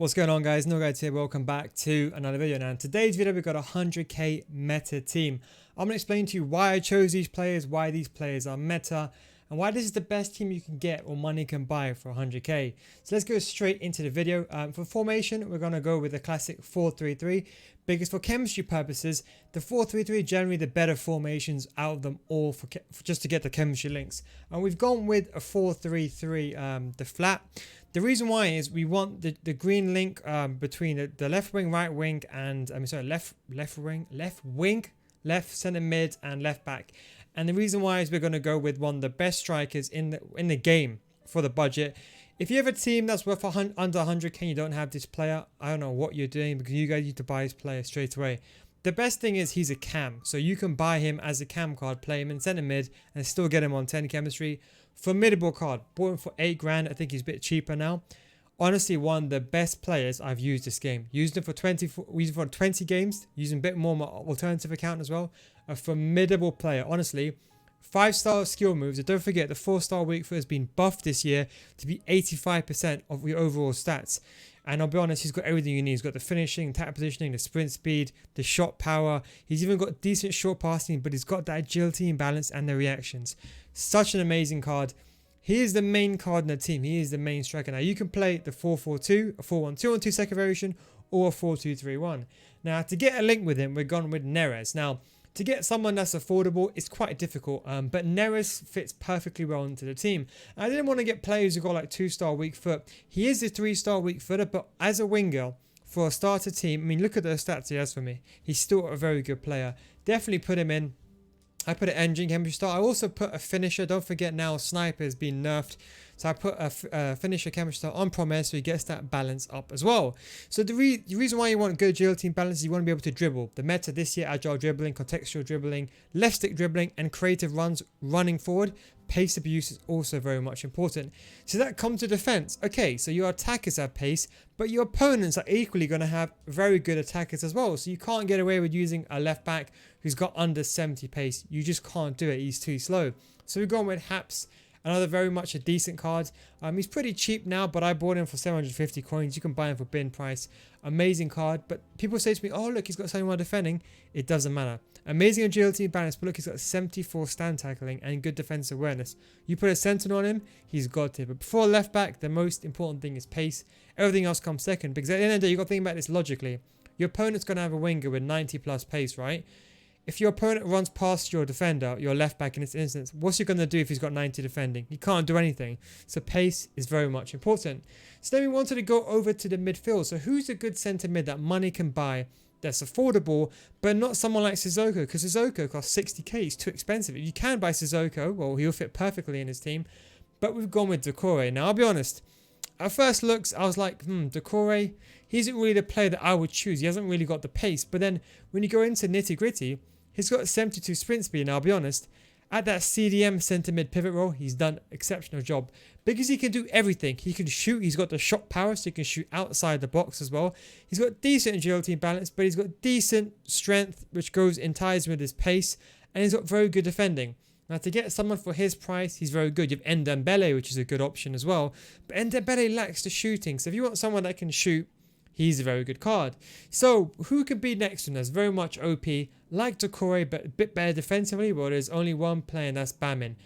What's going on, guys? No guys here. Welcome back to another video. Now in today's video we've got a 100k meta team. I'm going to explain to you why I chose these players, why these players are meta, and why this is the best team you can get or money can buy for 100k. So let's go straight into the video. For formation, we're going to go with the classic 4-3-3 because for chemistry purposes, the 4-3-3 generally the better formations out of them all for just to get the chemistry links. And we've gone with a 4-3-3, the flat. The reason why is we want the green link between the left wing, right wing, and left wing, left center mid, and left back. And the reason why is we're going to go with one of the best strikers in the game for the budget. If you have a team that's worth under 100k and you don't have this player, I don't know what you're doing because you guys need to buy this player straight away. The best thing is he's a cam, so you can buy him as a cam card, play him in center mid, and still get him on 10 chemistry. Formidable card, bought him for 8 grand. I think he's a bit cheaper now. Honestly, one of the best players I've used this game. Used him for 20 games. Using a bit more my alternative account as well. A formidable player, honestly. 5-star skill moves. And don't forget, the 4-star weak foot has been buffed this year to be 85% of your overall stats. And I'll be honest, he's got everything you need. He's got the finishing, tap positioning, the sprint speed, the shot power. He's even got decent short passing, but he's got that agility and balance and the reactions. Such an amazing card. He is the main card in the team. He is the main striker. Now, you can play the 4-4-2, a 4-1-2 second variation, or a 4-2-3-1. Now, to get a link with him, we're gone with Neres. Now, to get someone that's affordable, it's quite difficult, but Neres fits perfectly well into the team. I didn't want to get players who got like 2-star weak foot. He is a 3-star weak footer, but as a winger for a starter team, I mean, look at the stats he has for me. He's still a very good player. Definitely put him in. I put an engine chemistry star. I also put a finisher. Don't forget now sniper has been nerfed. So I put a finisher chemistry star on Promise so he gets that balance up as well. So the reason why you want good agility and balance is you want to be able to dribble. The meta this year, agile dribbling, contextual dribbling, left stick dribbling, and creative runs running forward. Pace abuse is also very much important. So that comes to defense. Okay, so your attackers have pace, but your opponents are equally going to have very good attackers as well. So you can't get away with using a left back who's got under 70 pace. You just can't do it. He's too slow. So we've gone with Haps. Another very much a decent card. He's pretty cheap now, but I bought him for 750 coins. You can buy him for bin price. Amazing card. But people say to me, oh, look, he's got 71 defending. It doesn't matter. Amazing agility and balance, but look, he's got 74 stand tackling and good defensive awareness. You put a sentinel on him, he's got it. But before left back, the most important thing is pace. Everything else comes second, because at the end of the day, you've got to think about this logically. Your opponent's going to have a winger with 90 plus pace, right? If your opponent runs past your defender, your left back in this instance, what's he going to do if he's got 90 defending? He can't do anything. So pace is very much important. So then we wanted to go over to the midfield. So who's a good centre mid that money can buy that's affordable, but not someone like Sissoko? Because Sissoko costs 60k. He's too expensive. If you can buy Sissoko, well, he'll fit perfectly in his team. But we've gone with Decore. Now, I'll be honest. At first looks, I was like, Decore, he isn't really the player that I would choose. He hasn't really got the pace. But then when you go into nitty gritty, he's got 72 sprint speed. Now, I'll be honest, at that CDM centre mid pivot role, he's done an exceptional job because he can do everything. He can shoot. He's got the shot power, so he can shoot outside the box as well. He's got decent agility and balance, but he's got decent strength, which goes in ties with his pace, and he's got very good defending. Now, to get someone for his price, he's very good. You have Ndembele, which is a good option as well, but Ndembele lacks the shooting. So if you want someone that can shoot, he's a very good card. So who could be next to him that's very much OP, like Decore, but a bit better defensively? Well, there's only one player, and that's Bamin.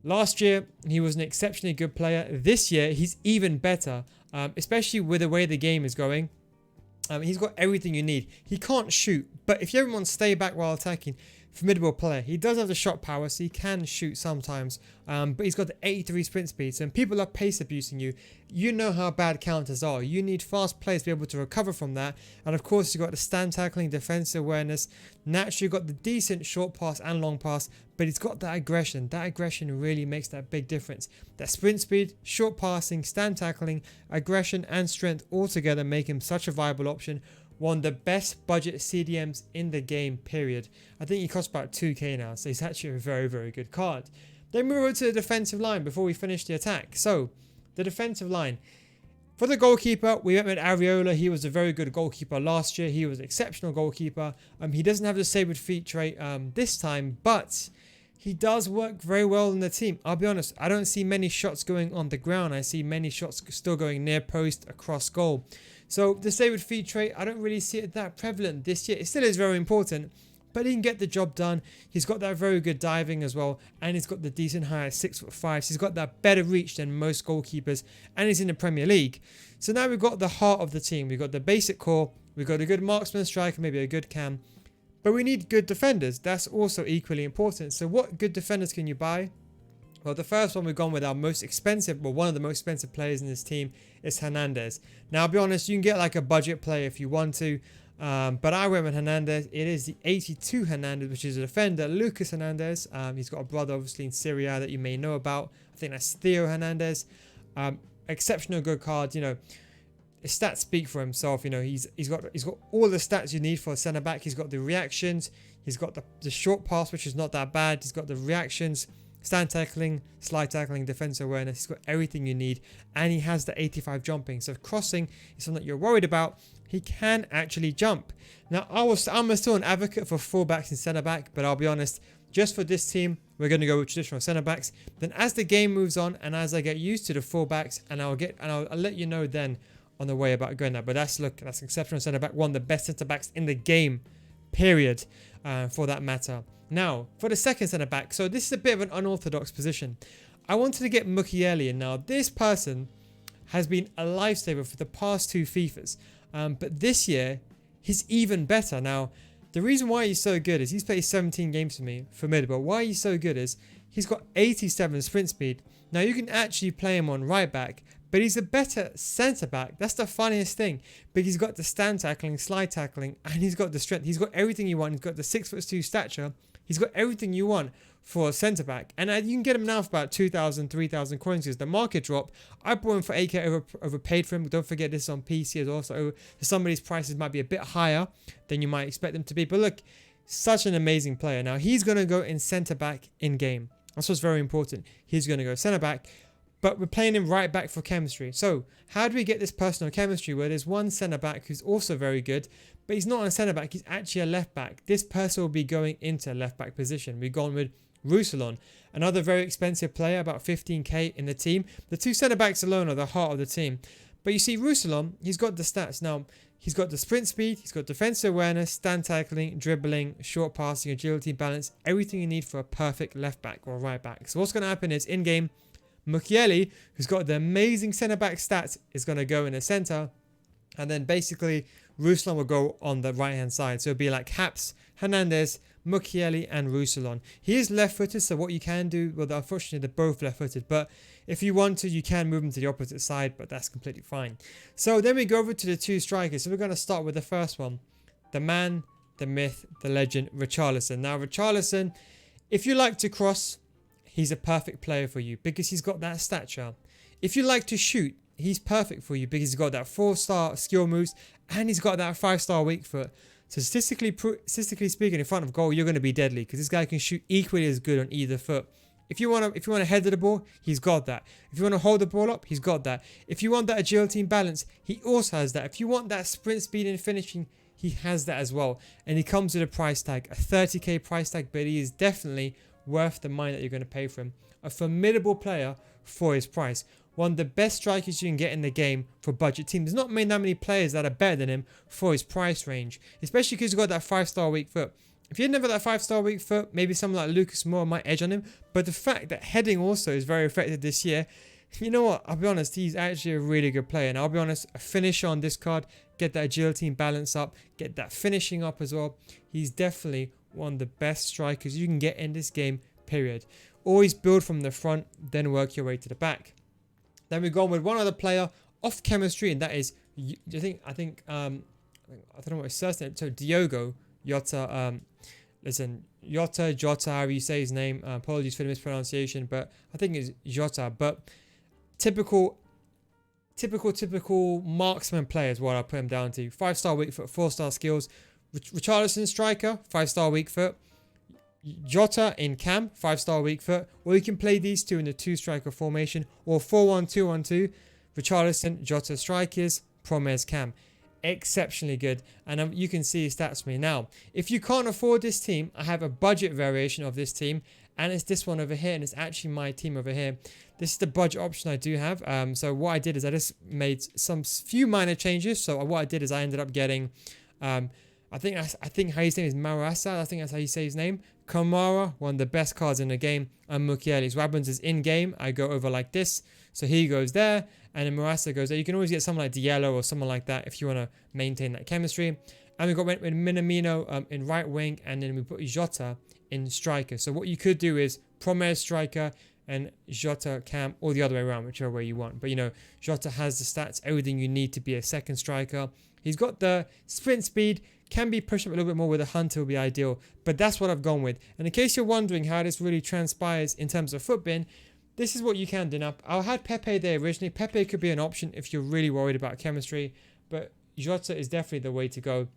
Last year, he was an exceptionally good player. This year, he's even better, especially with the way the game is going. He's got everything you need. He can't shoot, but if you ever want to stay back while attacking, formidable player. He does have the shot power, so he can shoot sometimes, but he's got the 83 sprint speed. So when people are pace abusing you, you know how bad counters are. You need fast players to be able to recover from that. And of course, you've got the stand tackling, defensive awareness. Naturally, you've got the decent short pass and long pass, but he's got that aggression. That aggression really makes that big difference. That sprint speed, short passing, stand tackling, aggression and strength all together make him such a viable option. One of the best budget CDMs in the game, period. I think he costs about 2k now, so he's actually a very, very good card. Then we move over to the defensive line before we finish the attack. So, the defensive line. For the goalkeeper, we went with Areola. He was a very good goalkeeper last year. He was an exceptional goalkeeper. He doesn't have the saved feet trait this time, but he does work very well in the team. I'll be honest, I don't see many shots going on the ground. I see many shots still going near post, across goal. So the save with feet trait, I don't really see it that prevalent this year. It still is very important, but he can get the job done. He's got that very good diving as well, and he's got the decent height, 6'5". So he's got that better reach than most goalkeepers, and he's in the Premier League. So now we've got the heart of the team. We've got the basic core. We've got a good marksman striker, maybe a good cam. But we need good defenders. That's also equally important. So what good defenders can you buy? Well, the first one we've gone with our most expensive, well, one of the most expensive players in this team is Hernandez. Now, I'll be honest, you can get like a budget player if you want to. But I went with Hernandez. It is the 82 Hernandez, which is a defender, Lucas Hernandez. He's got a brother, obviously, in Syria that you may know about. I think that's Theo Hernandez. Exceptional good card, you know. His stats speak for himself. You know, he's got all the stats you need for a centre back. He's got the reactions. He's got the short pass, which is not that bad. He's got the reactions, stand tackling, slide tackling, defensive awareness. He's got everything you need, and he has the 85 jumping. So if crossing is something that you're worried about, he can actually jump. Now, I'm still an advocate for fullbacks and centre back, but I'll be honest, just for this team, we're going to go with traditional centre backs. Then as the game moves on, and as I get used to the fullbacks, and I'll let you know then on the way about going there. But that's exceptional centre back, one of the best centre backs in the game, period, for that matter. Now for the second centre back, so this is a bit of an unorthodox position. I wanted to get Mukiele in. Now this person has been a lifesaver for the past 2 FIFAs, but this year he's even better. Now the reason why he's so good is he's played 17 games for me for mid, but why he's so good is he's got 87 sprint speed. Now you can actually play him on right back, but he's a better centre back. That's the funniest thing. But he's got the stand tackling, slide tackling, and he's got the strength. He's got everything you want. He's got the 6'2" stature. He's got everything you want for a centre back. And you can get him now for about 2,000, 3,000 coins because the market drop. I bought him for 8k overpaid for him. Don't forget this is on PC as well. So some of these prices might be a bit higher than you might expect them to be. But look, such an amazing player. Now he's going to go in centre back in game. That's what's very important. He's going to go centre back. But we're playing him right back for chemistry. So how do we get this personal chemistry where there's one centre back who's also very good, but he's not a centre back, he's actually a left back. This person will be going into left back position. We've gone with Roussillon, another very expensive player, about 15k in the team. The 2 centre backs alone are the heart of the team. But you see Roussillon, he's got the stats. Now, he's got the sprint speed, he's got defensive awareness, stand tackling, dribbling, short passing, agility, balance, everything you need for a perfect left back or right back. So what's going to happen is in game, Mukiele, who's got the amazing centre-back stats, is going to go in the centre. And then basically, Roussillon will go on the right-hand side. So it'll be like Haps, Hernandez, Mukiele, and Roussillon. He is left-footed, so what you can do, well, unfortunately, they're both left-footed. But if you want to, you can move them to the opposite side, but that's completely fine. So then we go over to the 2 strikers. So we're going to start with the first one. The man, the myth, the legend, Richarlison. Now, Richarlison, if you like to cross, he's a perfect player for you because he's got that stature. If you like to shoot, he's perfect for you because he's got that 4-star skill moves and he's got that 5-star weak foot. So statistically speaking, in front of goal, you're going to be deadly because this guy can shoot equally as good on either foot. If you want to head to the ball, he's got that. If you want to hold the ball up, he's got that. If you want that agility and balance, he also has that. If you want that sprint speed and finishing, he has that as well. And he comes with a price tag, a 30k price tag, but he is definitely worth the money that you're going to pay for him. A formidable player for his price. One of the best strikers you can get in the game for budget team. There's not that many players that are better than him for his price range. Especially because he's got that 5-star weak foot. If you didn't have that 5-star weak foot, maybe someone like Lucas Moura might edge on him. But the fact that heading also is very effective this year, you know what? I'll be honest, he's actually a really good player. And I'll be honest, a finisher on this card, get that agility and balance up, get that finishing up as well. He's definitely one of the best strikers you can get in this game, period. Always build from the front, then work your way to the back. Then we go on with one other player off chemistry, and that is, I don't know what his first name. So Diogo Jota. Jota, however you say his name. Apologies for the mispronunciation, but I think it's Jota. But typical marksman player is what I put him down to. 5-star weak foot, 4-star skills. Richarlison striker, 5-star weak foot. Jota in cam, 5-star weak foot. Or you can play these two in the 2-striker formation, or 4-1-2-1-2. Richarlison, Jota strikers, Promes cam. Exceptionally good, and you can see his stats for me. Now, if you can't afford this team, I have a budget variation of this team, and it's this one over here, and it's actually my team over here. This is the budget option I do have. So what I did is I just made some few minor changes. So what I did is I ended up getting, I think how his name is Marasa. I think that's how you say his name. Kamara, one of the best cards in the game, and Mukiele. So what happens is in game I go over like this. So he goes there, and then Marasa goes there. You can always get someone like Diallo or someone like that if you want to maintain that chemistry. And we went with Minamino in right wing, and then we put Jota in striker. So what you could do is Promes striker and Jota cam, or the other way around, whichever way you want. But you know, Jota has the stats, everything you need to be a second striker. He's got the sprint speed, can be pushed up a little bit more with a hunter would be ideal. But that's what I've gone with. And in case you're wondering how this really transpires in terms of footbin, this is what you can do. Now, I had Pepe there originally. Pepe could be an option if you're really worried about chemistry, but Jota is definitely the way to go.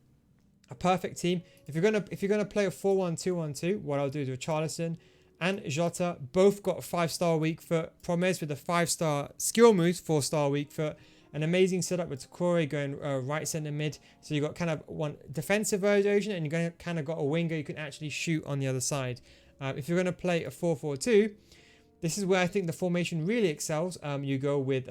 A perfect team. If you're gonna play a 4-1-2-1-2, what I'll do is Richarlison and Jota both got a 5-star weak foot. Promes with a 5-star skill moves, 4-star weak foot. An amazing setup with Takore going right centre mid. So you got kind of one defensive version, and you're gonna kind of got a winger you can actually shoot on the other side. If you're gonna play a 4-4-2, this is where I think the formation really excels. You go with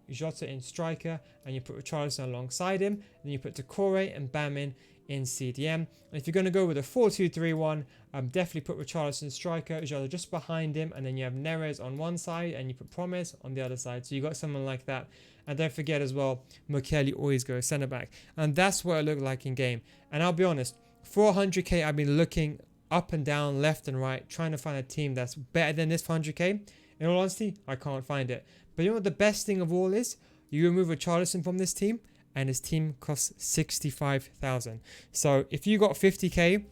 Jota in striker, and you put Richarlison alongside him. Then you put Takore and Bamin in CDM. And if you're going to go with a 4-2-3-1, definitely put Richarlison striker, Jota just behind him, and then you have Neres on one side, and you put Promes on the other side. So you got someone like that. And don't forget as well, Mukiele always goes centre back. And that's what it looked like in game. And I'll be honest, for 100k, I've been looking up and down, left and right, trying to find a team that's better than this for 100k. In all honesty, I can't find it. But you know what the best thing of all is? You remove Richarlison from this team, and his team costs 65,000. So if you got 50k,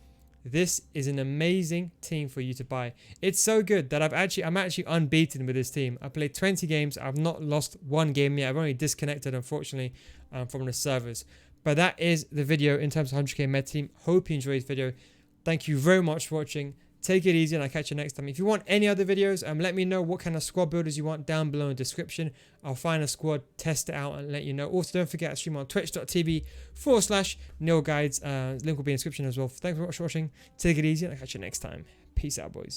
this is an amazing team for you to buy. It's so good that I'm actually unbeaten with this team. I played 20 games. I've not lost one game yet. I've only disconnected, unfortunately, from the servers. But that is the video in terms of 100k meta team. Hope you enjoyed this video. Thank you very much for watching. Take it easy, and I'll catch you next time. If you want any other videos, let me know what kind of squad builders you want down below in the description. I'll find a squad, test it out, and let you know. Also, don't forget to stream on twitch.tv/NeilGuides. Link will be in the description as well. Thanks very much for watching. Take it easy, and I'll catch you next time. Peace out, boys.